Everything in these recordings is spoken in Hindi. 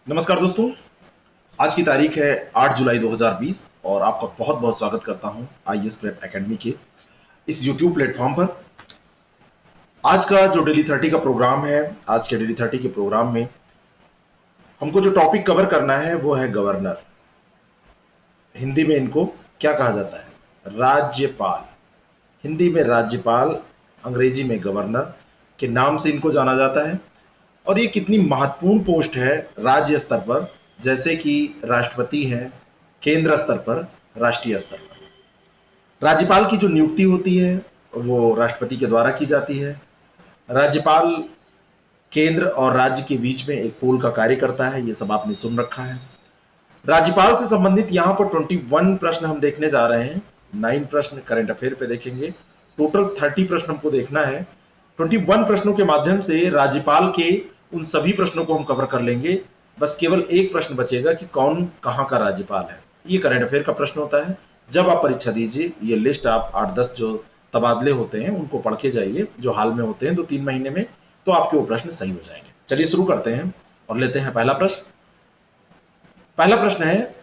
नमस्कार दोस्तों। आज की तारीख है 8 जुलाई 2020 और आपका बहुत बहुत स्वागत करता हूं आईएएस प्रेप एकेडमी के इस यूट्यूब प्लेटफॉर्म पर। आज का जो डेली 30 का प्रोग्राम है, आज के डेली 30 के प्रोग्राम में हमको जो टॉपिक कवर करना है वो है गवर्नर। हिंदी में इनको क्या कहा जाता है? राज्यपाल। हिंदी में राज्यपाल, अंग्रेजी में गवर्नर के नाम से इनको जाना जाता है। और ये कितनी महत्वपूर्ण पोस्ट है राज्य स्तर पर, जैसे कि राष्ट्रपति हैं, केंद्र स्तर पर, राष्ट्रीय स्तर पर। राज्यपाल की जो नियुक्ति होती है वो राष्ट्रपति के द्वारा की जाती है। राज्यपाल केंद्र और राज्य के बीच में एक पुल का कार्य करता है, ये सब आपने सुन रखा है। राज्यपाल से संबंधित यहाँ पर 21 प्रश्न हम देखने जा रहे हैं। 9 प्रश्न करंट अफेयर पे देखेंगे। टोटल 30 प्रश्न हमको देखना है। 21 प्रश्नों के माध्यम से राज्यपाल के उन सभी प्रश्नों को हम कवर कर लेंगे। बस केवल एक प्रश्न बचेगा कि कौन कहाँ का राज्यपाल है। ये करंट अफेयर का प्रश्न होता है। जब आप परीक्षा दीजिए, ये लिस्ट आप 8-10 जो तबादले होते हैं उनको पढ़ के जाइए, जो हाल में होते हैं 2-3 महीने में, तो आपके वो प्रश्न सही हो जाएंगे। चलिए शुरू करते हैं और लेते हैं पहला प्रश्न। पहला प्रश्न है,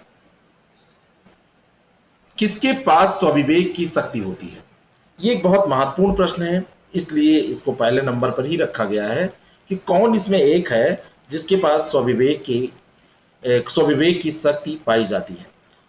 किसके पास स्वविवेक की शक्ति होती है? ये एक बहुत महत्वपूर्ण प्रश्न है, इसलिए इसको पहले नंबर पर ही रखा गया है कि कौन इसमें एक है जिसके पास स्वविवेक की शक्ति पाई जाती है।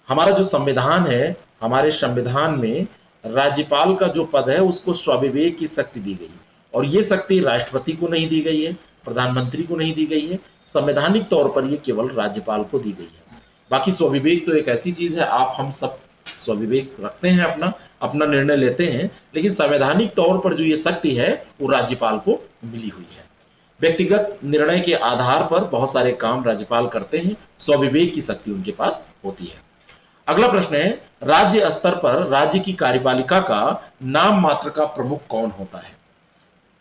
हमारा जो संविधान है, हमारे संविधान में राज्यपाल का जो पद है उसको स्वविवेक की शक्ति दी गई, और ये शक्ति राष्ट्रपति को नहीं दी गई है, प्रधानमंत्री को नहीं दी गई है। संवैधानिक तौर पर ये केवल राज्यपाल को दी गई है। बाकी स्वविवेक तो एक ऐसी चीज है, आप हम सब स्वविवेक रखते हैं, अपना अपना निर्णय लेते हैं, लेकिन संवैधानिक तौर पर जो ये शक्ति है वो राज्यपाल को मिली हुई है। व्यक्तिगत निर्णय के आधार पर बहुत सारे काम राज्यपाल करते हैं, स्वविवेक की शक्ति उनके पास होती है। अगला प्रश्न है, राज्य स्तर पर राज्य की कार्यपालिका का नाम मात्र का प्रमुख कौन होता है?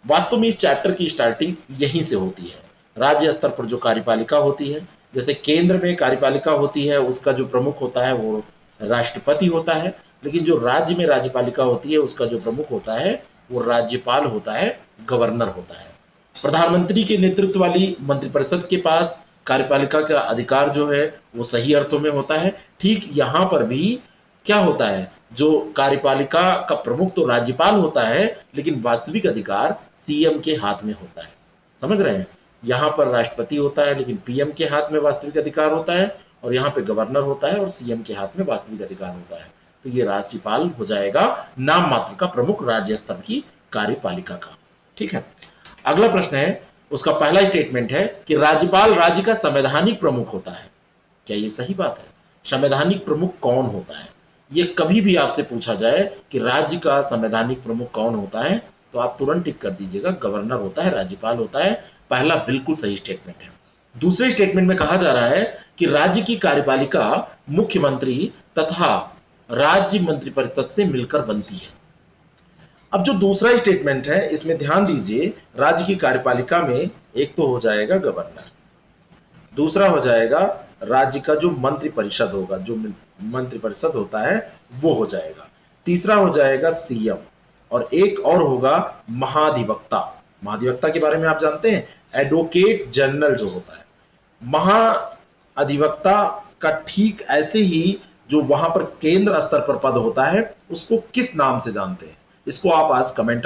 वास्तव में इस चैप्टर की स्टार्टिंग यहीं से होती है। राज्य स्तर पर जो कार्यपालिका होती है, जैसे केंद्र में कार्यपालिका होती है, उसका जो प्रमुख होता है वो राष्ट्रपति होता है, लेकिन जो राज्य में राज्यपालिका होती है उसका जो प्रमुख होता है वो राज्यपाल होता है, गवर्नर होता है। प्रधानमंत्री के नेतृत्व वाली मंत्रिपरिषद के पास कार्यपालिका का अधिकार जो है वो सही अर्थों में होता है। ठीक यहाँ पर भी क्या होता है, जो कार्यपालिका का प्रमुख तो राज्यपाल होता है, लेकिन वास्तविक अधिकार सीएम के हाथ में होता है। समझ रहे हैं? यहाँ पर राष्ट्रपति होता है लेकिन पीएम के हाथ में वास्तविक अधिकार होता है, और यहाँ पे गवर्नर होता है और सीएम के हाथ में वास्तविक अधिकार होता है। तो ये राज्यपाल हो जाएगा नाम मात्र का प्रमुख राज्य स्तर की कार्यपालिका का। ठीक है। अगला प्रश्न है, उसका पहला स्टेटमेंट है कि राज्यपाल राज्य का संवैधानिक प्रमुख होता है। क्या ये सही बात है? संवैधानिक प्रमुख कौन होता है? ये कभी भी आपसे पूछा जाए कि राज्य का संवैधानिक प्रमुख कौन होता है, तो आप तुरंत टिक कर दीजिएगा, गवर्नर होता है, राज्यपाल होता है। पहला बिल्कुल सही स्टेटमेंट है। दूसरे स्टेटमेंट में कहा जा रहा है कि राज्य की कार्यपालिका मुख्यमंत्री तथा राज्य मंत्रिपरिषद से मिलकर बनती है। अब जो दूसरा स्टेटमेंट है इसमें ध्यान दीजिए, राज्य की कार्यपालिका में एक तो हो जाएगा गवर्नर, दूसरा हो जाएगा राज्य का जो मंत्रिपरिषद होगा, जो मंत्रिपरिषद होता है वो हो जाएगा, तीसरा हो जाएगा सीएम, और एक और होगा महाधिवक्ता। महाधिवक्ता के बारे में आप जानते हैं, एडवोकेट जनरल जो होता है। महाधिवक्ता का ठीक ऐसे ही जो वहां पर केंद्र स्तर पर पद होता है उसको किस नाम से जानते हैं, इसको आप आज कमेंट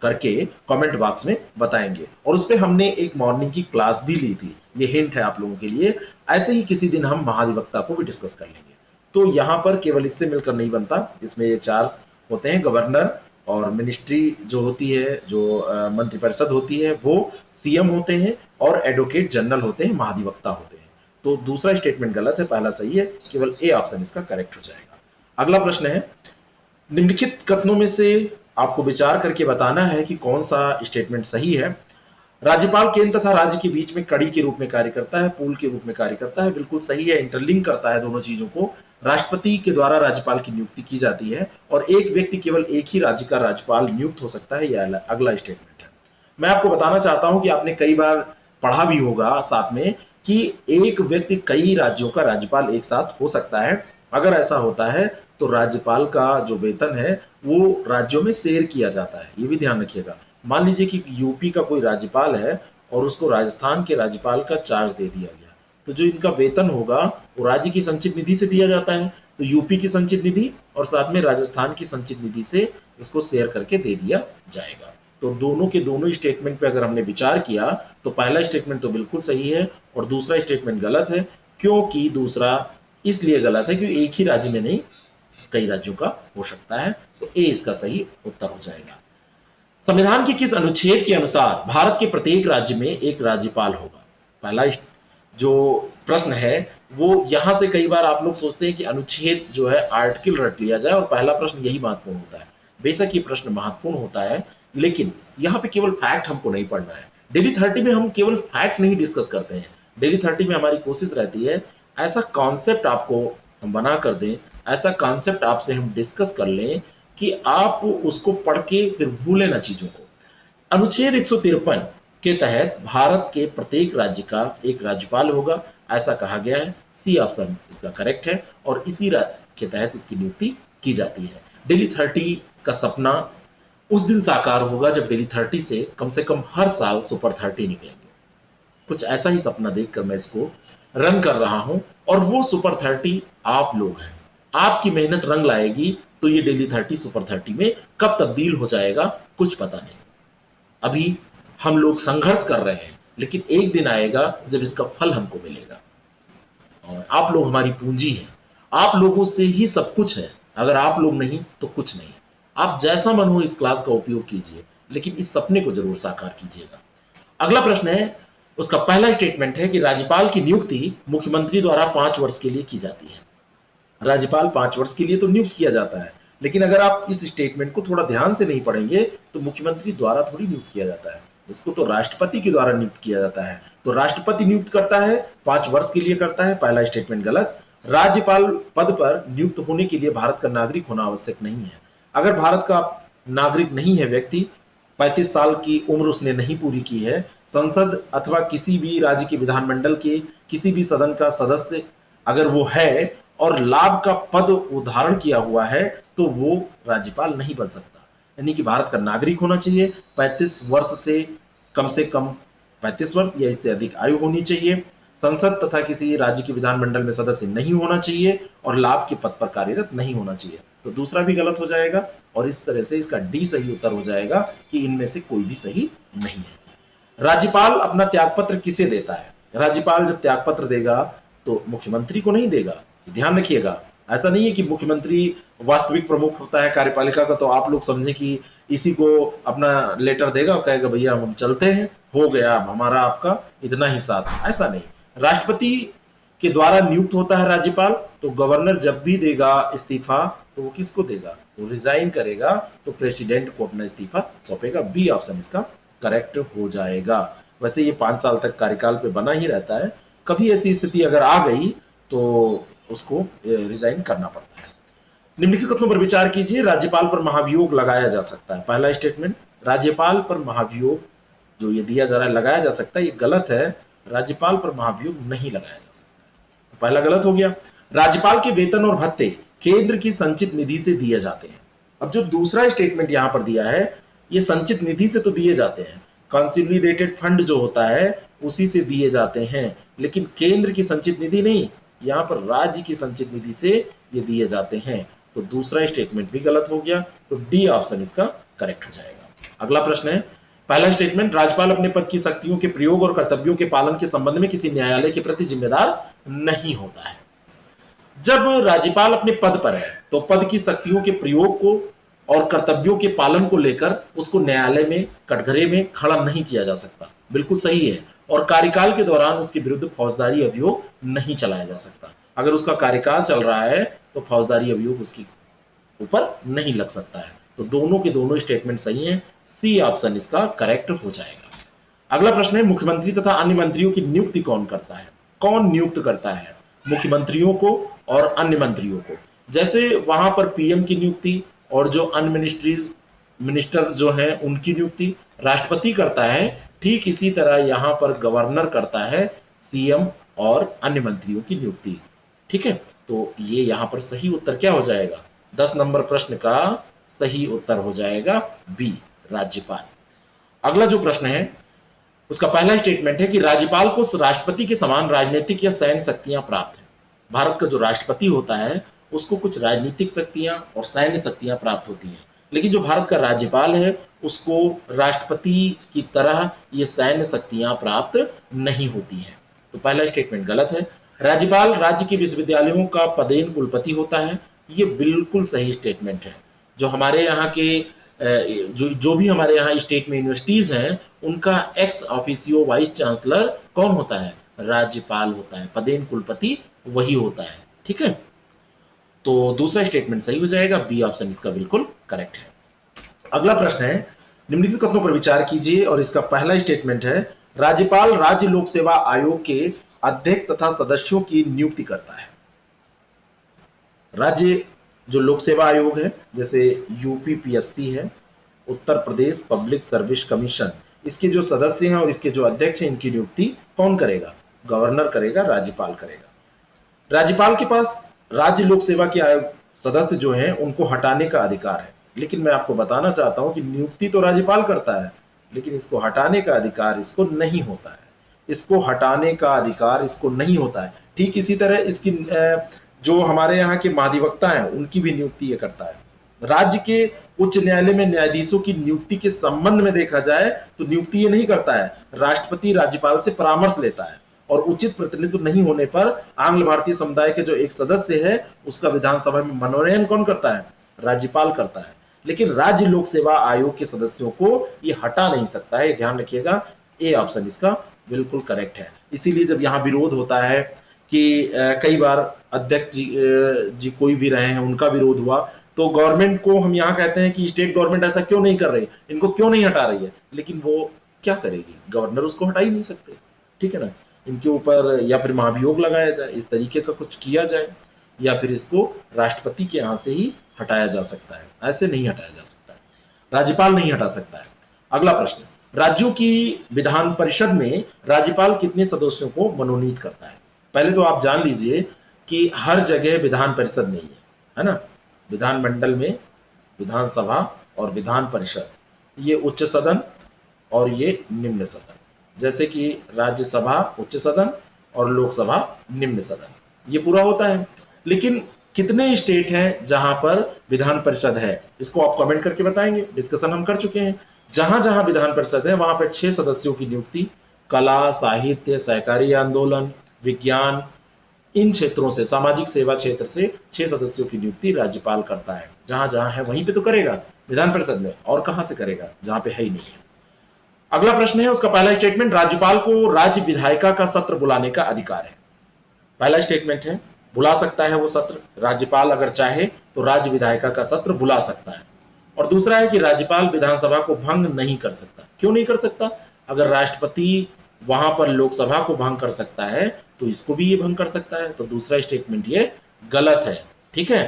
करके कमेंट बॉक्स में बताएंगे। और उस पर हमने एक मॉर्निंग की क्लास भी ली थी, ये हिंट है आप लोगों के लिए। ऐसे ही किसी दिन हम महाधिवक्ता को भी डिस्कस कर लेंगे। तो यहाँ पर केवल इससे मिलकर नहीं बनता, इसमें ये 4 होते हैं, गवर्नर और मिनिस्ट्री जो होती है, जो मंत्रिपरिषद होती है वो सीएम होते हैं, और एडवोकेट जनरल होते हैं, महाधिवक्ता होते हैं। तो दूसरा स्टेटमेंट गलत है, पहला सही है, केवल ए ऑप्शन इसका करेक्ट हो जाएगा। अगला प्रश्न है, निम्नलिखित कथनों में से आपको विचार करके बताना है कि कौन सा स्टेटमेंट सही है। राज्यपाल केंद्र तथा राज्य के बीच में कड़ी के रूप में कार्य करता है, पुल के रूप में कार्य करता है, बिल्कुल सही है, इंटरलिंक करता है दोनों चीजों को। राष्ट्रपति के द्वारा राज्यपाल की नियुक्ति की जाती है, और एक व्यक्ति केवल एक ही राज्य का राज्यपाल नियुक्त हो सकता है, यह अगला स्टेटमेंट है। मैं आपको बताना चाहता हूं कि आपने कई बार पढ़ा भी होगा साथ में कि एक व्यक्ति कई राज्यों का राज्यपाल एक साथ हो सकता है। अगर ऐसा होता है तो राज्यपाल का जो वेतन है वो राज्यों में शेयर किया जाता है, ये भी ध्यान रखिएगा। मान लीजिए कि यूपी का कोई राज्यपाल है और उसको राजस्थान के राज्यपाल का चार्ज दे दिया गया, तो जो इनका वेतन होगा वो राज्य की संचित निधि से दिया जाता है, तो यूपी की संचित निधि और साथ में राजस्थान की संचित निधि से इसको शेयर करके दे दिया जाएगा। तो दोनों के दोनों स्टेटमेंट पे अगर हमने विचार किया तो पहला स्टेटमेंट तो बिल्कुल सही है और दूसरा स्टेटमेंट गलत है, क्योंकि दूसरा इसलिए गलत है क्योंकि एक ही राज्य में नहीं कई राज्यों का हो सकता है। तो ए इसका सही उत्तर हो जाएगा। संविधान के किस अनुच्छेद के अनुसार भारत के प्रत्येक राज्य में एक राज्यपाल होगा? पहला जो प्रश्न है वो यहां से कई बार आप लोग सोचते हैं कि अनुच्छेद जो है आर्टिकल रट लिया जाए और पहला प्रश्न यही महत्वपूर्ण होता है। बेशक ये प्रश्न महत्वपूर्ण होता है, लेकिन यहाँ पे केवल फैक्ट हमको नहीं पढ़ना है। डेली 30 में हम केवल फैक्ट नहीं डिस्कस करते हैं। डेली 30 में हमारी कोशिश रहती है ऐसा कॉन्सेप्ट आपको हम बना कर दें, ऐसा कॉन्सेप्ट आपसे हम डिस्कस कर लें कि आप उसको पढ़ के फिर भूलें ना चीजों को। अनुच्छेद 153 के तहत भारत के प्रत्येक राज्य का एक राज्यपाल होगा, ऐसा कहा गया है। सी ऑप्शन इसका करेक्ट है और इसी राज्य के तहत इसकी नियुक्ति की जाती है। डेली 30 का सपना उस दिन साकार होगा जब डेली 30 से कम हर साल सुपर 30 निकलेंगे। कुछ ऐसा ही सपना देखकर मैं इसको रन कर रहा हूं और वो सुपर 30 आप लोग हैं। आपकी मेहनत रंग लाएगी तो ये डेली 30 सुपर 30 में कब तब्दील हो जाएगा कुछ पता नहीं। अभी हम लोग संघर्ष कर रहे हैं, लेकिन एक दिन आएगा जब इसका फल हमको मिलेगा और आप लोग हमारी पूंजी हैं। आप लोगों से ही सब कुछ है, अगर आप लोग नहीं तो कुछ नहीं। आप जैसा मन हो इस क्लास का उपयोग कीजिए, लेकिन इस सपने को जरूर साकार कीजिएगा। अगला प्रश्न है, उसका पहला स्टेटमेंट है कि राज्यपाल की नियुक्ति मुख्यमंत्री द्वारा 5 वर्ष के लिए की जाती है। राज्यपाल 5 वर्ष के लिए तो नियुक्त किया जाता है, लेकिन अगर आप इस स्टेटमेंट को थोड़ा ध्यान से नहीं पढ़ेंगे तो मुख्यमंत्री द्वारा थोड़ी नियुक्त किया जाता है, इसको तो राष्ट्रपति के द्वारा नियुक्त किया जाता है। तो राष्ट्रपति नियुक्त करता है, 5 वर्ष के लिए करता है, पहला स्टेटमेंट गलत। राज्यपाल पद पर नियुक्त होने के लिए भारत का नागरिक होना आवश्यक नहीं है। अगर भारत का नागरिक नहीं है व्यक्ति, 35 साल की उम्र उसने नहीं पूरी की है, संसद अथवा किसी भी राज्य के विधानमंडल के किसी भी सदन का सदस्य अगर वो है और लाभ का पद उधारण किया हुआ है तो वो राज्यपाल नहीं बन सकता। यानी कि भारत का नागरिक होना चाहिए, 35 वर्ष से कम 35 वर्ष या इससे अधिक आयु होनी चाहिए, संसद तथा किसी राज्य के विधानमंडल में सदस्य नहीं होना चाहिए और लाभ के पद पर कार्यरत नहीं होना चाहिए। तो दूसरा भी गलत हो जाएगा और इस तरह से इसका डी सही उत्तर हो जाएगा कि इनमें से कोई भी सही नहीं है। राज्यपाल अपना त्यागपत्र किसे देता है? राज्यपाल जब त्यागपत्र देगा तो मुख्यमंत्री को नहीं देगा, ध्यान रखिएगा। ऐसा नहीं है कि मुख्यमंत्री वास्तविक प्रमुख होता है कार्यपालिका का तो आप लोग समझे कि इसी को अपना लेटर देगा और कहेगा भैया हम चलते हैं, हो गया हमारा आपका इतना ही साथ। ऐसा नहीं, राष्ट्रपति के द्वारा नियुक्त होता है राज्यपाल, तो गवर्नर जब भी देगा इस्तीफा तो वो किसको देगा? वो रिजाइन करेगा तो प्रेसिडेंट को अपना इस्तीफा सौंपेगा। बी ऑप्शन इसका करेक्ट हो जाएगा। वैसे ये 5 साल तक कार्यकाल पे बना ही रहता है, कभी ऐसी स्थिति अगर आ गई तो उसको रिजाइन करना पड़ता है। निम्नलिखित कथनों पर विचार कीजिए। राज्यपाल पर महाभियोग लगाया जा सकता है। पहला स्टेटमेंट, राज्यपाल पर महाभियोग जो ये दिया जा रहा है लगाया जा सकता है, ये गलत है। राज्यपाल पर महाभियोग नहीं लगाया जा सकता है, तो पहला गलत हो गया। राज्यपाल के वेतन और भत्ते केंद्र की संचित निधि से दिए जाते हैं। अब जो दूसरा स्टेटमेंट यहां पर दिया है, ये संचित निधि से तो दिए जाते हैं, कंसोलिडेटेड फंड जो होता है उसी से दिए जाते हैं, लेकिन केंद्र की संचित निधि नहीं, यहां पर राज्य की संचित निधि से ये दिए जाते हैं। तो दूसरा स्टेटमेंट भी गलत हो गया, तो डी ऑप्शन इसका करेक्ट हो जाएगा। अगला प्रश्न है, पहला स्टेटमेंट, राज्यपाल अपने पद की शक्तियों के प्रयोग और कर्तव्यों के पालन के संबंध में किसी न्यायालय के प्रति जिम्मेदार नहीं होता है। जब राज्यपाल अपने पद पर है तो पद की शक्तियों के प्रयोग को और कर्तव्यों के पालन को लेकर उसको न्यायालय में कटघरे में खड़ा नहीं किया जा सकता, बिल्कुल सही है। और कार्यकाल के दौरान उसके विरुद्ध फौजदारी अभियोग नहीं चलाया जा सकता। अगर उसका कार्यकाल चल रहा है तो फौजदारी अभियोग उसके ऊपर नहीं लग सकता है। तो दोनों के दोनों स्टेटमेंट सही हैं, सी ऑप्शन इसका करेक्ट हो जाएगा। अगला प्रश्न है, मुख्यमंत्री तथा अन्य मंत्रियों की नियुक्ति कौन करता है? कौन नियुक्त करता है मुख्यमंत्रियों को और अन्य मंत्रियों को? जैसे वहां पर पीएम की नियुक्ति और जो अन्य मिनिस्टर जो हैं उनकी नियुक्ति राष्ट्रपति करता है, ठीक इसी तरह यहां पर गवर्नर करता है सीएम और अन्य मंत्रियों की नियुक्ति। ठीक है, तो ये यहां पर सही उत्तर क्या हो जाएगा? 10 नंबर प्रश्न का सही उत्तर हो जाएगा बी, राज्यपाल। अगला जो प्रश्न है उसका पहला स्टेटमेंट है कि राज्यपाल को राष्ट्रपति के समान राजनीतिक या सैन्य शक्तियां प्राप्त है। भारत का जो राष्ट्रपति होता है उसको कुछ राजनीतिक शक्तियां और सैन्य शक्तियां प्राप्त होती हैं, लेकिन जो भारत का राज्यपाल है उसको राष्ट्रपति की तरह ये सैन्य शक्तियां प्राप्त नहीं होती हैं। तो पहला स्टेटमेंट गलत है। राज्यपाल राज्य के विश्वविद्यालयों का पदेन कुलपति होता है, ये बिल्कुल सही स्टेटमेंट है। जो हमारे यहाँ के जो भी हमारे यहाँ स्टेट में यूनिवर्सिटीज हैं उनका एक्स ऑफिसियो वाइस चांसलर कौन होता है? राज्यपाल होता है, पदेन कुलपति वही होता है। ठीक है, तो दूसरा स्टेटमेंट सही हो जाएगा, बी ऑप्शन इसका बिल्कुल करेक्ट है। अगला प्रश्न है, निम्नलिखित कथनों पर विचार कीजिए और इसका पहला स्टेटमेंट है राज्यपाल राज्य लोक सेवा आयोग के अध्यक्ष तथा सदस्यों की नियुक्ति करता है। राज्य जो लोक सेवा आयोग है जैसे यूपीपीएससी है, Uttar Pradesh public service commission, इसके जो सदस्य हैं और इसके जो अध्यक्ष हैं इनकी नियुक्ति कौन करेगा? गवर्नर करेगा, राज्यपाल करेगा। राज्यपाल के पास राज्य लोक सेवा के आयोग सदस्य जो हैं उनको हटाने का अधिकार है, लेकिन मैं आपको बताना चाहता हूं कि नियुक्ति तो राज्यपाल करता है लेकिन इसको हटाने का अधिकार इसको नहीं होता है। इसको हटाने का अधिकार इसको नहीं होता है। ठीक इसी तरह इसकी जो हमारे यहाँ के महाधिवक्ता हैं उनकी भी नियुक्ति ये करता है। राज्य के उच्च न्यायालय में न्यायाधीशों की नियुक्ति के संबंध में देखा जाए तो नियुक्ति ये नहीं करता है, राष्ट्रपति राज्यपाल से परामर्श लेता है और उचित प्रतिनिधित्व नहीं होने पर आंग्ल भारतीय समुदाय के जो एक सदस्य है उसका विधानसभा में मनोनयन कौन करता है? राज्यपाल करता है। लेकिन राज्य लोक सेवा आयोग के सदस्यों को ये हटा नहीं सकता है, ध्यान रखिएगा। ए ऑप्शन इसका बिल्कुल करेक्ट है। इसीलिए जब यहाँ विरोध होता है कि कई बार अध्यक्ष जी कोई भी रहे हैं उनका विरोध हुआ तो गवर्नमेंट को हम यहाँ कहते हैं कि स्टेट गवर्नमेंट ऐसा क्यों नहीं कर रही, इनको क्यों नहीं हटा रही है, लेकिन वो क्या करेगी? गवर्नर उसको हटा ही नहीं सकते। ठीक है ना, इनके ऊपर या फिर महाभियोग लगाया जाए, इस तरीके का कुछ किया जाए, या फिर इसको राष्ट्रपति के यहाँ से ही हटाया जा सकता है, ऐसे नहीं हटाया जा सकता है, राज्यपाल नहीं हटा सकता है। अगला प्रश्न, राज्यों की विधान परिषद में राज्यपाल कितने सदस्यों को मनोनीत करता है? पहले तो आप जान लीजिए कि हर जगह विधान परिषद नहीं है ना। विधानमंडल में विधानसभा और विधान परिषद, ये उच्च सदन और ये निम्न सदन, जैसे कि राज्यसभा उच्च सदन और लोकसभा निम्न सदन, ये पूरा होता है। लेकिन कितने स्टेट हैं जहां पर विधान परिषद है, इसको आप कमेंट करके बताएंगे। डिस्कशन हम कर चुके हैं। जहां जहां विधान परिषद है वहां पर 6 सदस्यों की नियुक्ति कला, साहित्य, सहकारी आंदोलन, विज्ञान, इन क्षेत्रों से, सामाजिक सेवा क्षेत्र से 6 सदस्यों की नियुक्ति राज्यपाल करता है। जहां जहां है वहीं पे तो करेगा विधान परिषद में, और कहां से करेगा जहां पे है ही नहीं है। अगला प्रश्न है, उसका पहला स्टेटमेंट, राज्यपाल को राज्य विधायिका का सत्र बुलाने का अधिकार है। पहला स्टेटमेंट है बुला सकता है वो सत्र, राज्यपाल अगर चाहे तो राज्य विधायिका का सत्र बुला सकता है। और दूसरा है कि राज्यपाल विधानसभा को भंग नहीं कर सकता। क्यों नहीं कर सकता? अगर राष्ट्रपति वहां पर लोकसभा को भंग कर सकता है तो इसको भी ये भंग कर सकता है। तो दूसरा स्टेटमेंट ये गलत है। ठीक है,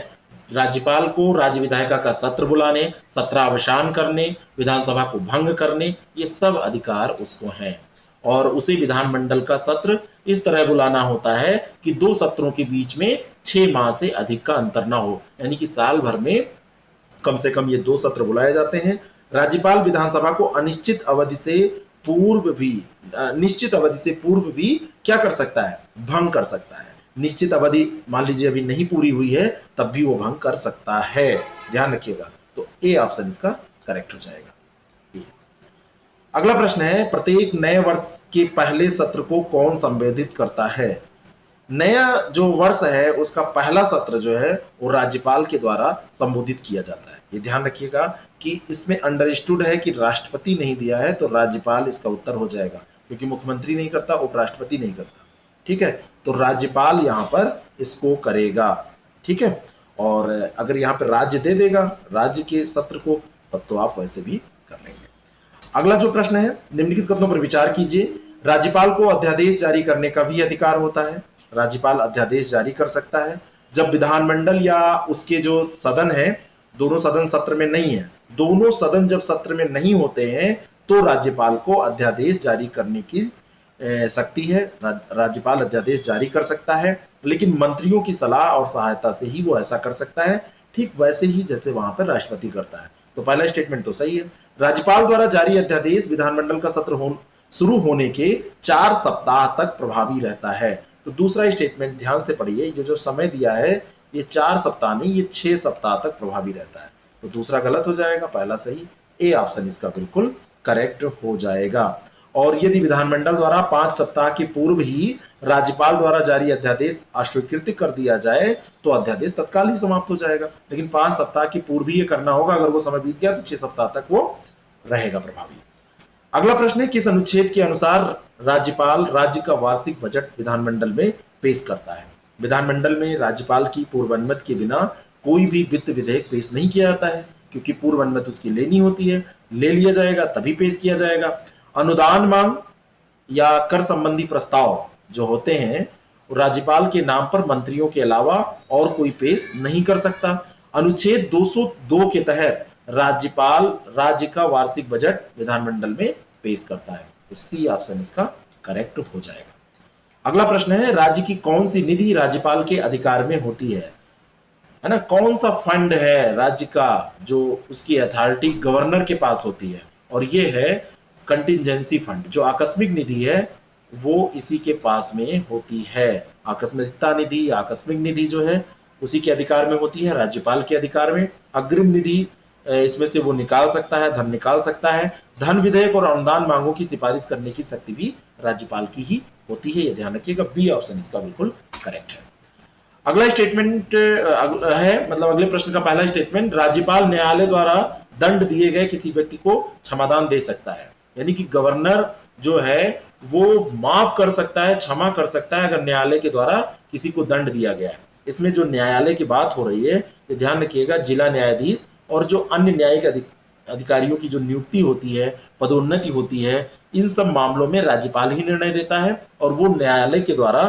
राज्यपाल को राज्य विधायिका का सत्र बुलाने, सत्रावसान करने, विधानसभा को भंग करने, ये सब अधिकार उसको हैं। और उसे विधानमंडल का सत्र इस तरह बुलाना होता है कि 2 सत्रों के बीच में 6 माह से अधिक का अंतर ना हो, यानी कि साल भर में कम से कम ये 2 सत्र बुलाए जाते हैं। राज्यपाल विधानसभा को अनिश्चित अवधि से पूर्व भी, निश्चित अवधि से पूर्व भी क्या कर सकता है? भंग कर सकता है। निश्चित अवधि मान लीजिए अभी नहीं पूरी हुई है तब भी वो भंग कर सकता है, ध्यान रखिएगा। तो ए ऑप्शन इसका करेक्ट हो जाएगा। अगला प्रश्न है, प्रत्येक नए वर्ष के पहले सत्र को कौन संबोधित करता है? नया जो वर्ष है उसका पहला सत्र जो है वो राज्यपाल के द्वारा संबोधित किया जाता है। ये ध्यान रखिएगा कि इसमें अंडरस्टूड है कि राष्ट्रपति नहीं दिया है तो राज्यपाल इसका उत्तर हो जाएगा, क्योंकि मुख्यमंत्री नहीं करता, उपराष्ट्रपति नहीं करता। ठीक है, तो राज्यपाल यहाँ पर इसको करेगा। ठीक है, और अगर यहाँ पर राज्य दे देगा राज्य के सत्र को, तब तो आप वैसे भी कर लेंगे। अगला जो प्रश्न है, निम्नलिखित कथनों पर विचार कीजिए। राज्यपाल को अध्यादेश जारी करने का भी अधिकार होता है। राज्यपाल अध्यादेश जारी कर सकता है जब विधानमंडल या उसके जो सदन है, दोनों सदन सत्र में नहीं है, दोनों सदन जब सत्र में नहीं होते हैं तो राज्यपाल को अध्यादेश जारी करने की शक्ति है। राज्यपाल अध्यादेश जारी कर सकता है, लेकिन मंत्रियों की सलाह और सहायता से ही वो ऐसा कर सकता है, ठीक वैसे ही जैसे वहां पर राष्ट्रपति करता है। तो पहला स्टेटमेंट तो सही है। राज्यपाल द्वारा जारी अध्यादेश विधानमंडल का सत्र शुरू होने के 4 सप्ताह तक प्रभावी रहता है। तो दूसरा स्टेटमेंट ध्यान से पढ़िए, ये जो समय दिया है ये 4 सप्ताह नहीं, ये 6 सप्ताह तक प्रभावी रहता है। तो दूसरा गलत हो जाएगा, पहला सही। ए ऑप्शन इसका बिल्कुल करेक्ट हो जाएगा। और यदि विधानमंडल द्वारा 5 सप्ताह के पूर्व ही राज्यपाल द्वारा जारी अध्यादेश अस्वीकृत कर दिया जाए तो अध्यादेश तत्काल ही समाप्त हो जाएगा। लेकिन 5 सप्ताह के पूर्व ही ये करना होगा, अगर वो समय बीत गया तो 6 सप्ताह तक वो रहेगा प्रभावी। अगला प्रश्न है, किस अनुच्छेद के अनुसार राज्यपाल राज्य का वार्षिक बजट विधानमंडल में पेश करता है? विधानमंडल में राज्यपाल की पूर्व अनुमति के बिना कोई भी वित्त विधेयक पेश नहीं किया जाता है, क्योंकि पूर्व अनुमति उसकी लेनी होती है, ले लिया जाएगा तभी पेश किया जाएगा। अनुदान मांग या कर संबंधी प्रस्ताव जो होते हैं राज्यपाल के नाम पर मंत्रियों के अलावा और कोई पेश नहीं कर सकता। अनुच्छेद 202 के तहत राज्यपाल राज्य का वार्षिक बजट विधानमंडल में पेश करता है। तो सी ऑप्शन इसका करेक्ट हो जाएगा। अगला प्रश्न है, राज्य की कौन सी निधि राज्यपाल के अधिकार में होती है ना? कौन सा फंड है राज्य का जो उसकी अथॉरिटी गवर्नर के पास होती है? और ये है कंटिजेंसी फंड, जो आकस्मिक निधि है वो इसी के पास में होती है। आकस्मिकता निधि, आकस्मिक निधि जो है उसी के अधिकार में होती है, राज्यपाल के अधिकार में। अग्रिम निधि इसमें से वो निकाल सकता है, धन निकाल सकता है। धन विधेयक और अनुदान मांगों की सिफारिश करने की शक्ति भी राज्यपाल की ही होती है, ये ध्यान रखिएगा। बी ऑप्शन इसका बिल्कुल करेक्ट है। अगला स्टेटमेंट है, मतलब अगले प्रश्न का पहला स्टेटमेंट, राज्यपाल न्यायालय द्वारा दंड दिए गए किसी व्यक्ति को क्षमादान दे सकता है। यानी कि गवर्नर जो है वो माफ कर सकता है, क्षमा कर सकता है अगर न्यायालय के द्वारा किसी को दंड दिया गया है। इसमें जो न्यायालय की बात हो रही है, ये ध्यान रखिएगा, जिला न्यायाधीश और जो अन्य न्यायिक अधिकारियों की जो नियुक्ति होती है, पदोन्नति होती है, इन सब मामलों में राज्यपाल ही निर्णय देता है और वो न्यायालय के द्वारा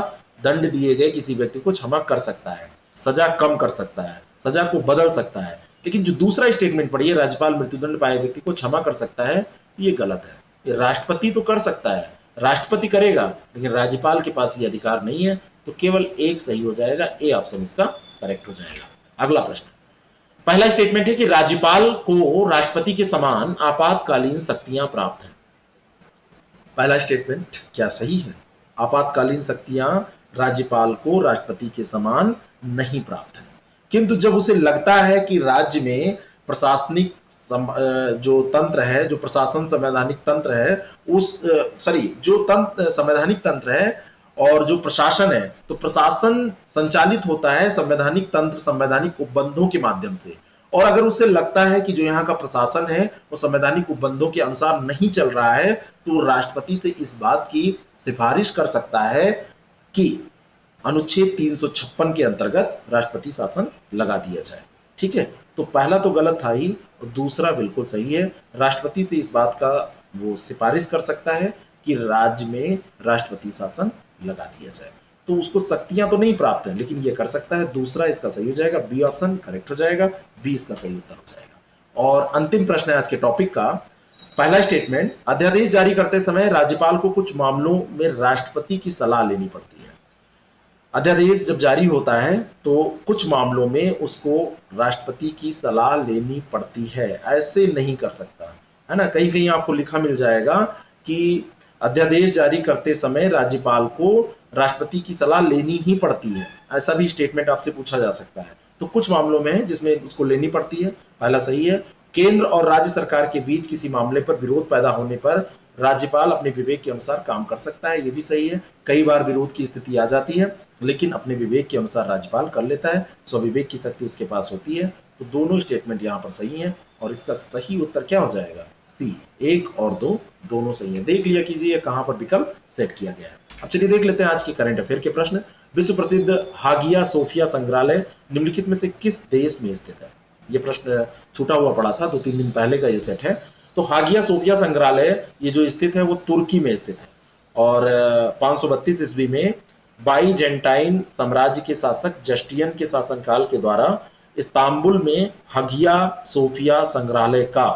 दंड दिए गए किसी व्यक्ति को क्षमा कर सकता है, सजा कम कर सकता है, सजा को बदल सकता है। लेकिन जो दूसरा स्टेटमेंट पढ़िए, राज्यपाल मृत्युदंड पाए व्यक्ति को क्षमा कर सकता है, ये गलत है। ये राष्ट्रपति तो कर सकता है, राष्ट्रपति करेगा, लेकिन राज्यपाल के पास ये अधिकार नहीं है। तो केवल एक सही हो जाएगा, ए ऑप्शन इसका करेक्ट हो जाएगा। अगला प्रश्न, पहला स्टेटमेंट है कि राज्यपाल को राष्ट्रपति के समान आपातकालीन शक्तियां प्राप्त हैं। पहला स्टेटमेंट क्या सही है? आपातकालीन शक्तियां राज्यपाल को राष्ट्रपति के समान नहीं प्राप्त है, किंतु जब उसे लगता है कि राज्य में प्रशासनिक जो तंत्र है, जो प्रशासन संवैधानिक तंत्र है, संवैधानिक तंत्र है और जो प्रशासन है, तो प्रशासन संचालित होता है संवैधानिक तंत्र, संवैधानिक उपबंधों के माध्यम से। और अगर उसे लगता है कि जो यहाँ का प्रशासन है वो संवैधानिक उपबंधों के अनुसार नहीं चल रहा है, तो राष्ट्रपति से इस बात की सिफारिश कर सकता है कि अनुच्छेद 356 के अंतर्गत राष्ट्रपति शासन लगा दिया जाए। ठीक है, तो पहला तो गलत था ही और दूसरा बिल्कुल सही है। राष्ट्रपति से इस बात का वो सिफारिश कर सकता है कि राज्य में राष्ट्रपति शासन लगा दिया जाए। तो उसको शक्तियां तो नहीं प्राप्त है, लेकिन ये कर सकता है। दूसरा इसका सही हो जाएगा, बी ऑप्शन करेक्ट हो जाएगा, बी इसका सही उत्तर हो जाएगा। और अंतिम प्रश्न है आज के टॉपिक का, पहला स्टेटमेंट, अध्यादेश जारी करते समय राज्यपाल को कुछ मामलों में राष्ट्रपति की सलाह लेनी पड़ती है। अध्यादेश जब जारी होता है तो कुछ मामलों में उसको राष्ट्रपति की सलाह लेनी पड़ती है, ऐसे नहीं कर सकता, है ना। कहीं कहीं आपको लिखा मिल जाएगा कि अध्यादेश जारी करते समय राज्यपाल को राष्ट्रपति की सलाह लेनी ही पड़ती है, ऐसा भी स्टेटमेंट आपसे पूछा जा सकता है। तो कुछ मामलों में है जिसमें उसको लेनी पड़ती है, पहला सही है। केंद्र और राज्य सरकार के बीच किसी मामले पर विरोध पैदा होने पर राज्यपाल अपने विवेक के अनुसार काम कर सकता है, ये भी सही है। कई बार विरोध की स्थिति आ जाती है, लेकिन अपने विवेक के अनुसार राज्यपाल कर लेता है, स्वविवेक की शक्ति उसके पास होती है। तो दोनों स्टेटमेंट यहाँ पर सही है और इसका सही उत्तर क्या हो जाएगा? सी, 1 और 2 दोनों सही है। देख लिया कीजिए कहां पर विकल्प सेट किया गया है। अब चलिए देख लेते हैं आज के करंट अफेयर के प्रश्न। विश्व प्रसिद्ध हागिया सोफिया संग्रहालय निम्नलिखित में से किस देश में स्थित है? ये प्रश्न छूटा हुआ पड़ा था, 2-3 दिन पहले का ये सेट है। तो हागिया सोफिया संग्रहालय ये जो स्थित है वो तुर्की में स्थित है और 532 ईस्वी में बाईजेंटाइन साम्राज्य के शासक जस्टियन के शासनकाल के द्वारा इस्तांबुल में हागिया सोफिया संग्रहालय का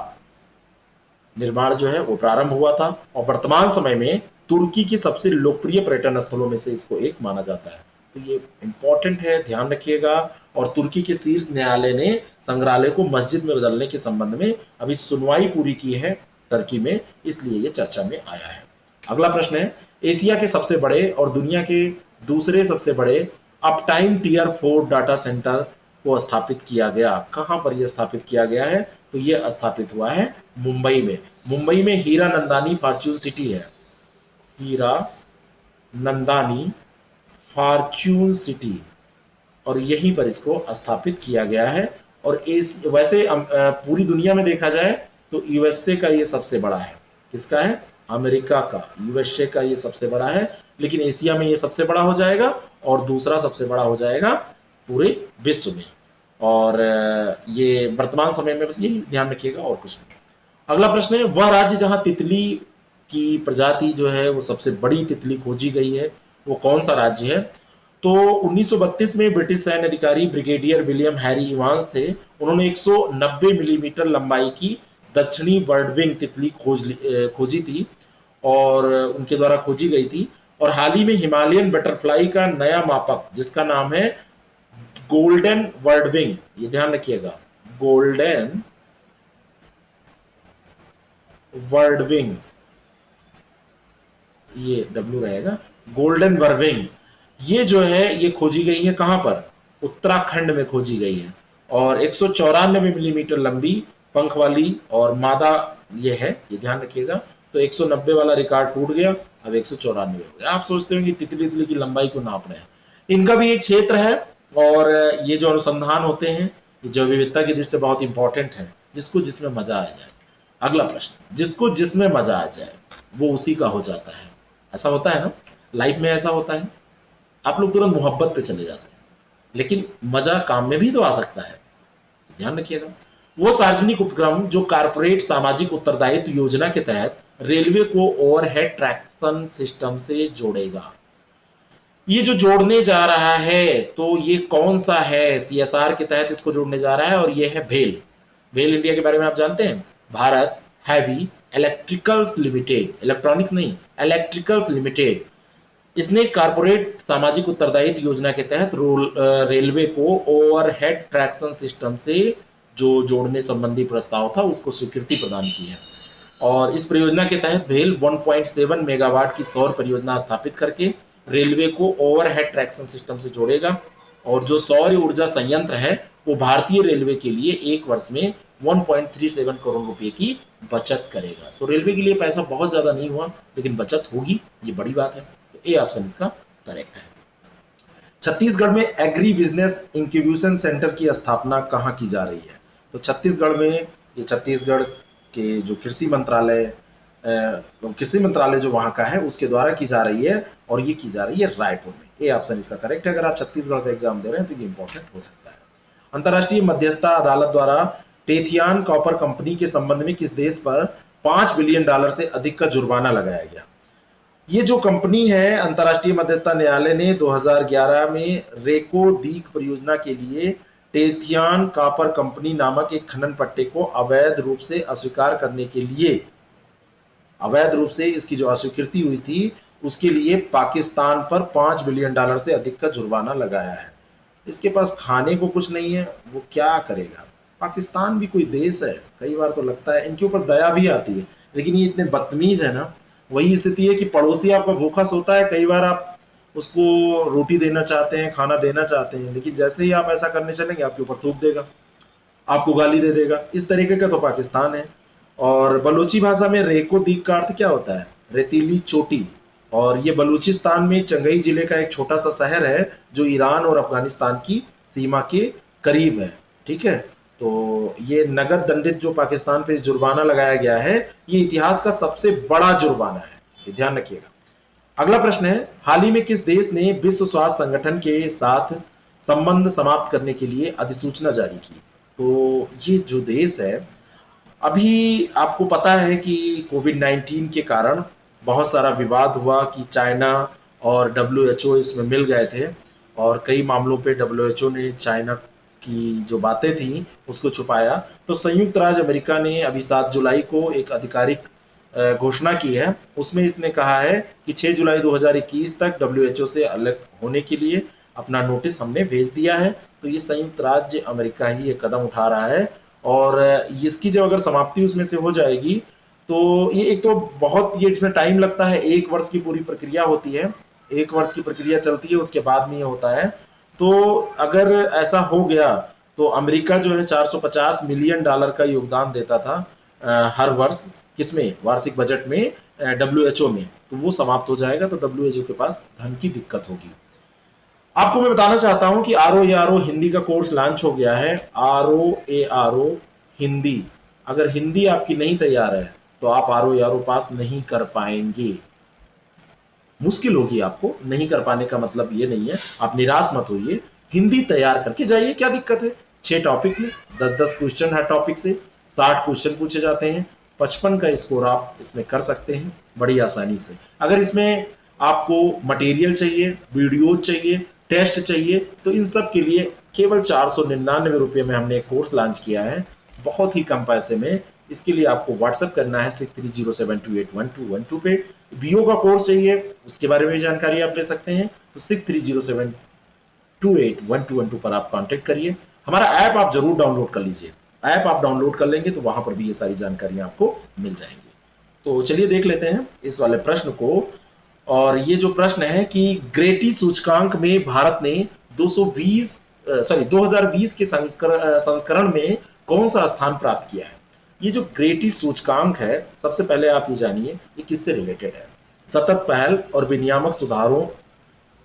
निर्माण जो है वो प्रारंभ हुआ था और वर्तमान समय में तुर्की की सबसे लोकप्रिय पर्यटन स्थलों में से इसको एक माना जाता है। तो ये इंपॉर्टेंट है, ध्यान रखिएगा। और तुर्की के शीर्ष न्यायालय ने संग्रहालय को मस्जिद में बदलने के संबंध में अभी सुनवाई पूरी की है टर्की में, इसलिए ये चर्चा में आया है। अगला प्रश्न है, एशिया के सबसे बड़े और दुनिया के दूसरे सबसे बड़े अपटाइम टीयर 4 डाटा सेंटर को स्थापित किया गया, कहां पर यह स्थापित किया गया है? तो यह स्थापित हुआ है मुंबई में। मुंबई में हीरा नंदानी फॉर्च्यून सिटी है, हीरा नंदानी फॉर्च्यून सिटी, और यहीं पर इसको स्थापित किया गया है। और इस वैसे पूरी दुनिया में देखा जाए तो यूएसए का ये सबसे बड़ा है। किसका है? अमेरिका का, यूएसए का ये सबसे बड़ा है। लेकिन एशिया में ये सबसे बड़ा हो जाएगा और दूसरा सबसे बड़ा हो जाएगा पूरे विश्व में। और ये वर्तमान समय में बस यही ध्यान रखिएगा और कुछ नहीं। अगला प्रश्न है, वह राज्य जहां तितली की प्रजाति जो है वो सबसे बड़ी तितली खोजी गई है, वो कौन सा राज्य है? तो 1932 में ब्रिटिश सैन्य अधिकारी ब्रिगेडियर विलियम हैरी इवांस थे। उन्होंने 190 मिलीमीटर लंबाई की दक्षिणी बर्डविंग तितली खोजी थी और उनके द्वारा खोजी गई थी। और हाल ही में हिमालयन बटरफ्लाई का नया मापक, जिसका नाम है गोल्डन बर्डविंग, ये ध्यान रखिएगा, गोल्डन बर्डविंग, ये डब्ल्यू रहेगा, गोल्डन बर्डविंग, ये जो है ये खोजी गई है कहां पर? उत्तराखंड में खोजी गई है। और 194 मिलीमीटर लंबी पंख वाली और मादा ये है, ये ध्यान रखिएगा। तो 190 वाला रिकॉर्ड टूट गया, अब 194 हो गया। आप सोचते हो कि तितली की लंबाई को नाप रहे हैं, इनका भी एक क्षेत्र है। और ये जो अनुसंधान होते हैं ये जैव विविधता की दृष्टि से बहुत इंपॉर्टेंट है। जिसको जिसमें मजा आ जाए। अगला प्रश्न, जिसको जिसमें मजा आ जाए वो उसी का हो जाता है। ऐसा होता है ना, लाइफ में ऐसा होता है। आप लोग तुरंत मोहब्बत पे चले जाते हैं, लेकिन मजा काम में भी तो आ सकता है, तो ध्यान रखिएगा। वो सार्वजनिक उपक्रम जो कारपोरेट सामाजिक उत्तरदायित्व योजना के तहत रेलवे को ओवरहेड ट्रैक्शन सिस्टम से जोड़ेगा, ये जो जोड़ने जा रहा है तो ये कौन सा है? सीएसआर के तहत इसको जोड़ने जा रहा है और ये है भेल। भेल इंडिया के बारे में आप जानते हैं, Bharat heavy electricals limited, electronics नहीं, इलेक्ट्रिकल्स लिमिटेड। इसने कारपोरेट सामाजिक उत्तरदायित्व योजना के तहत रेलवे को ओवरहेड ट्रैक्शन सिस्टम से जो जोड़ने संबंधी प्रस्ताव था उसको स्वीकृति प्रदान की है। और इस परियोजना के तहत भेल 1.7 मेगावाट की सौर परियोजना स्थापित करके रेलवे को ओवरहेड ट्रैक्शन सिस्टम से जोड़ेगा। और जो सौर ऊर्जा संयंत्र है वो भारतीय रेलवे के लिए एक वर्ष में 1.37 करोड़ रुपए की बचत करेगा। तो रेलवे के लिए पैसा बहुत ज्यादा नहीं हुआ, लेकिन बचत होगी, ये बड़ी बात है। तो ए ऑप्शन इसका करेक्ट है। छत्तीसगढ़ में एग्री बिजनेस इंक्यूबेशन सेंटर की स्थापना कहाँ की जा रही है? तो छत्तीसगढ़ में, ये छत्तीसगढ़ के जो कृषि मंत्रालय जो वहां का है उसके द्वारा की जा रही है, और ये की जा रही है रायपुर में। ए ऑप्शन इसका करेक्ट है। अगर आप छत्तीसगढ़ का एग्जाम दे रहे हैं तो ये इंपॉर्टेंट हो सकता है। अंतर्राष्ट्रीय मध्यस्थता अदालत द्वारा टेथियान कॉपर कंपनी के संबंध में किस देश पर $5 बिलियन से अधिक का जुर्माना लगाया गया? ये जो कंपनी है, अंतर्राष्ट्रीय मध्यस्थता न्यायालय ने 2011 में रेको दीक परियोजना के लिए टेथियान कॉपर कंपनी नामक एक खनन पट्टे को अवैध रूप से अस्वीकार करने के लिए, अवैध रूप से इसकी जो अस्वीकृति हुई थी उसके लिए पाकिस्तान पर $5 बिलियन से अधिक का जुर्माना लगाया है। इसके पास खाने को कुछ नहीं है, वो क्या करेगा? पाकिस्तान भी कोई देश है, कई बार तो लगता है इनके ऊपर दया भी आती है, लेकिन ये इतने बदतमीज है ना। वही स्थिति है कि पड़ोसी आपका भूखा सोता है, कई बार आप उसको रोटी देना चाहते हैं, खाना देना चाहते हैं, लेकिन जैसे ही आप ऐसा करने चलेंगे आपके ऊपर थूक देगा, आपको गाली दे देगा। इस तरीके का तो पाकिस्तान है। और बलूची भाषा में रेको दीक का अर्थ क्या होता है? रेतीली चोटी। और ये बलूचिस्तान में चंगई जिले का एक छोटा सा शहर है जो ईरान और अफगानिस्तान की सीमा के करीब है। ठीक है, तो ये नगद दंडित जो पाकिस्तान पे जुर्माना लगाया गया है, ये इतिहास का सबसे बड़ा जुर्माना है, ये ध्यान रखिएगा। अगला प्रश्न है, हाल ही में किस देश ने विश्व स्वास्थ्य संगठन के साथ संबंध समाप्त करने के लिए अधिसूचना जारी की? तो ये जो देश है, अभी आपको पता है कि कोविड-19 के कारण बहुत सारा विवाद हुआ कि चाइना और WHO इसमें मिल गए थे, और कई मामलों पे WHO ने चाइना की जो बातें थी उसको छुपाया। तो संयुक्त राज्य अमेरिका ने अभी 7 जुलाई को एक आधिकारिक घोषणा की है। उसमें इसने कहा है कि 6 जुलाई 2021 तक WHO से अलग होने के लिए अपना नोटिस हमने भेज दिया है। तो ये संयुक्त राज्य अमेरिका ही ये कदम उठा रहा है, और इसकी जब अगर समाप्ति उसमें से हो जाएगी तो ये एक तो बहुत, ये इसमें टाइम लगता है, 1 वर्ष की पूरी प्रक्रिया होती है, 1 वर्ष की प्रक्रिया चलती है, उसके बाद में ये होता है। तो अगर ऐसा हो गया तो अमेरिका जो है $450 मिलियन का योगदान देता था हर वर्ष, किसमें, वार्षिक बजट में, डब्ल्यूएचओ में, तो वो समाप्त हो जाएगा, तो डब्ल्यूएचओ के पास धन की दिक्कत होगी। आपको मैं बताना चाहता हूं कि आर ओ हिंदी का कोर्स लॉन्च हो गया है। आर ओ हिंदी, अगर हिंदी आपकी नहीं तैयार है तो आप आर ओ पास नहीं कर पाएंगे, मुश्किल होगी आपको। नहीं कर पाने का मतलब ये नहीं है, आप निराश मत होइए, हिंदी तैयार करके जाइए, क्या दिक्कत है। 6 टॉपिक में 10-10 क्वेश्चन हर टॉपिक से, 60 क्वेश्चन पूछे जाते हैं, 55 का स्कोर आप इसमें कर सकते हैं बड़ी आसानी से। अगर इसमें आपको मटेरियल चाहिए, वीडियो चाहिए, टेस्ट चाहिए, तो इन सब के लिए केवल 499 रुपये में हमने एक कोर्स लॉन्च किया है, बहुत ही कम पैसे में। इसके लिए आपको व्हाट्सएप करना है 6307281212 पे। बीओ का कोर्स चाहिए, उसके बारे में जानकारी आप ले सकते हैं, तो 6307281212 पर आप कांटेक्ट करिए। हमारा ऐप आप जरूर डाउनलोड कर लीजिए, ऐप आप डाउनलोड कर लेंगे तो वहां पर भी ये सारी जानकारियां आपको मिल जाएंगी। तो चलिए देख लेते हैं इस वाले प्रश्न को। और ये जो प्रश्न है कि ग्रेटी सूचकांक में भारत ने 2020 के संस्करण में कौन सा स्थान प्राप्त किया है। ये जो ग्रेटी सूचकांक है, सबसे पहले आप ये जानिए ये किससे रिलेटेड है। सतत पहल और विनियामक सुधारों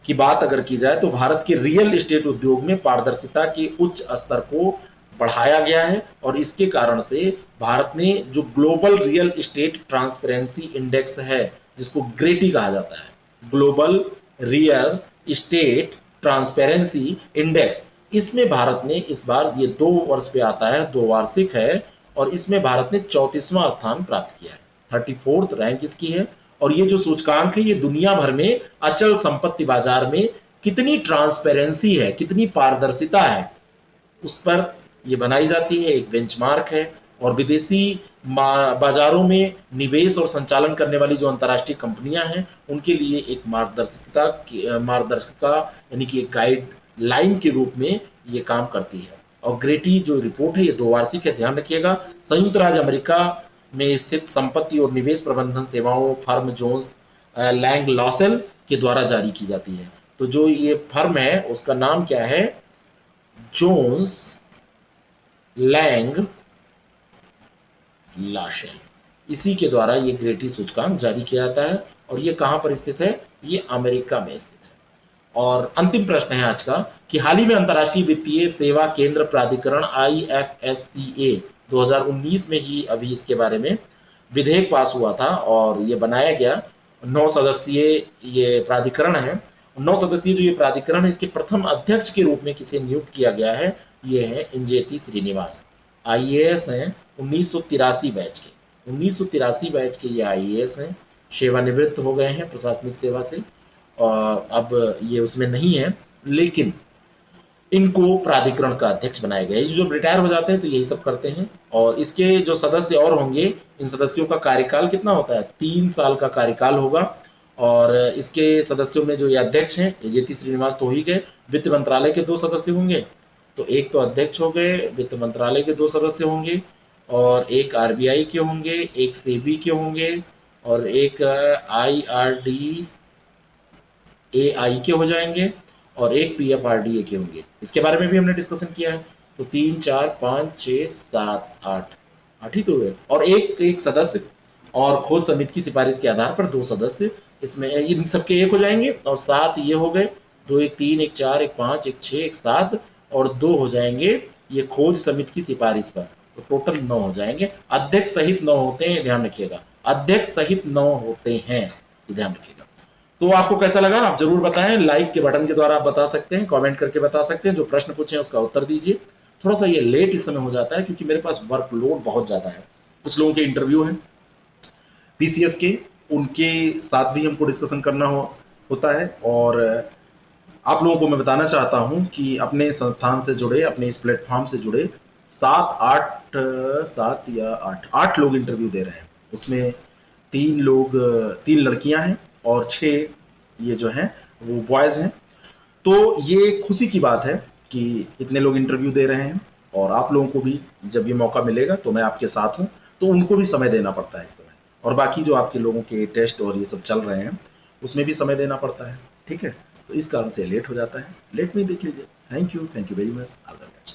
की बात अगर की जाए तो भारत के रियल एस्टेट उद्योग में पारदर्शिता के उच्च स्तर को बढ़ाया गया है, और इसके कारण से भारत ने जो global real estate transparency index है, जिसको ग्रेटी कहा जाता है, global real estate transparency index, इसमें भारत ने इस बार, ये 2 वर्ष पे आता है, 2 वार्षिक है, और इसमें भारत ने 34वां स्थान प्राप्त किया है, 34th रैंक इसकी है। और ये जो सूचकांक है, ये दुनिया भर में अचल संपत्ति बाजार में कितनी ट्रांसपेरेंसी है, कितनी पारदर्शिता है, उस पर ये बनाई जाती है, एक बेंचमार्क है। और विदेशी बाजारों में निवेश और संचालन करने वाली जो अंतर्राष्ट्रीय कंपनियां हैं, उनके लिए एक मार्गदर्शिका यानी कि एक गाइड लाइन के रूप में ये काम करती है। और ग्रेटी जो रिपोर्ट है, ये 2 वार्षिक है, ध्यान रखिएगा। संयुक्त राज्य अमेरिका में स्थित संपत्ति और निवेश प्रबंधन सेवाओं फर्म जोन्स लैंग लॉसेल के द्वारा जारी की जाती है। तो जो ये फर्म है उसका नाम क्या है, जोन्स लैंग लॉसेल, इसी के द्वारा ये ग्रेटी सूचकांक जारी किया जाता है। और ये कहां पर स्थित है, ये अमेरिका में स्थित है। और अंतिम प्रश्न है आज का कि हाल ही में अंतर्राष्ट्रीय वित्तीय सेवा केंद्र प्राधिकरण IFSCA 2019 में ही अभी इसके बारे में विधेयक पास हुआ था, और ये बनाया गया। 9 सदस्यीय ये प्राधिकरण है। 9 सदस्यीय जो ये प्राधिकरण है, इसके प्रथम अध्यक्ष के रूप में किसे नियुक्त किया गया है, ये है इंजेती श्रीनिवास। IAS हैं 1983 बैच के, 1983 बैच के ये IAS हैं, सेवानिवृत्त हो गए हैं प्रशासनिक सेवा से, और अब ये उसमें नहीं है, लेकिन इनको प्राधिकरण का अध्यक्ष बनाया गया है। जो रिटायर हो जाते हैं तो यही सब करते हैं। और इसके जो सदस्य और होंगे, इन सदस्यों का कार्यकाल कितना होता है, 3 साल का कार्यकाल होगा। और इसके सदस्यों में जो ये अध्यक्ष हैं, इंजेती श्रीनिवास तो हो ही गए। वित्त मंत्रालय के 2 सदस्य होंगे, तो एक तो अध्यक्ष हो गए, वित्त मंत्रालय के 2 सदस्य होंगे, और एक RBI के होंगे, एक सेबी के होंगे, और एक IRDAI के हो जाएंगे, और एक PFRDA के होंगे। इसके बारे में भी हमने डिस्कशन किया है। तो 3 4 5 6 7 8 ही तो हुए, और एक सदस्य, और खोज समिति की सिफारिश के आधार पर 2 सदस्य, इसमें इन सबके 1 हो जाएंगे, और 7 ये हो गए, 2 1 3 1 4 1 5 1 6 1 7, और 2 हो जाएंगे ये खोज समिति की सिफारिश पर, तो टोटल 9 हो जाएंगे। अध्यक्ष सहित 9 होते हैं, ध्यान रखिएगा, अध्यक्ष सहित 9 होते हैं, ध्यान रखिएगा। तो आपको कैसा लगा आप जरूर बताएं, लाइक के बटन के द्वारा आप बता सकते हैं, कमेंट करके बता सकते हैं, जो प्रश्न पूछे उसका उत्तर दीजिए। थोड़ा सा ये लेट इस समय हो जाता है क्योंकि मेरे पास वर्कलोड बहुत ज्यादा है, कुछ लोगों के इंटरव्यू हैं PCS के, उनके साथ भी हमको डिस्कशन करना होता है। और आप लोगों को मैं बताना चाहता हूं कि अपने संस्थान से जुड़े, अपने इस प्लेटफॉर्म से जुड़े 7 लोग इंटरव्यू दे रहे हैं। उसमें 3 लड़कियां हैं और 6 ये जो हैं वो बॉयज हैं। तो ये खुशी की बात है कि इतने लोग इंटरव्यू दे रहे हैं, और आप लोगों को भी जब ये मौका मिलेगा तो मैं आपके साथ हूं, तो उनको भी समय देना पड़ता है इस समय। और बाकी जो आपके लोगों के टेस्ट और ये सब चल रहे हैं उसमें भी समय देना पड़ता है, ठीक है। तो इस कारण से लेट हो जाता है, लेट में देख लीजिए। Thank you very much, all the best.